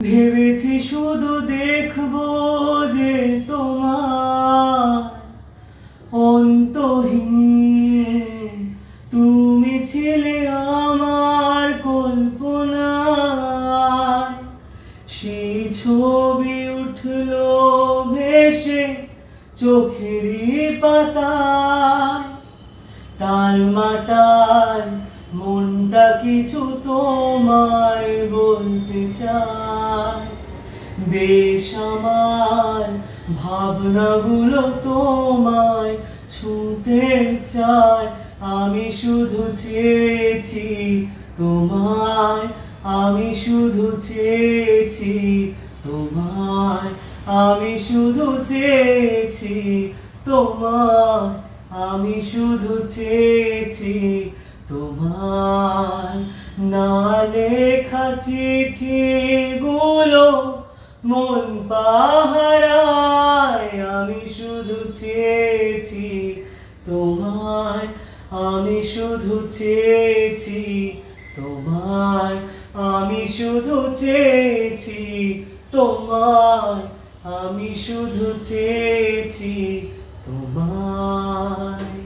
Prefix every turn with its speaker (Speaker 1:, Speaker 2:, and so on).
Speaker 1: ভেবেছি শুধু দেখবো যে তোমার অন্তহীন তুমি ছিলে আমার কল্পনায়। সেই ছবি উঠলো ভেসে চোখেরই পাতায়। টালমাটাল মনটা কিছু তোমায় বলতে চায়। বেশ আমার ভাবনাগুলো তোমায় ছুঁতে চায়। আমি শুধু চেয়েছি তোমায়, আমি শুধু চেয়েছি তোমায়, আমি শুধু চেয়েছি তোমায়, আমি শুধু চেয়েছি তোমায়। না লেখা চিঠিগুলো মন পাহারায়। আমি শুধু চেয়েছি তোমায়, আমি শুধু চেয়েছি তোমায়, আমি শুধু চেয়েছি তোমায়, আমি শুধু চেয়েছি তোমায়।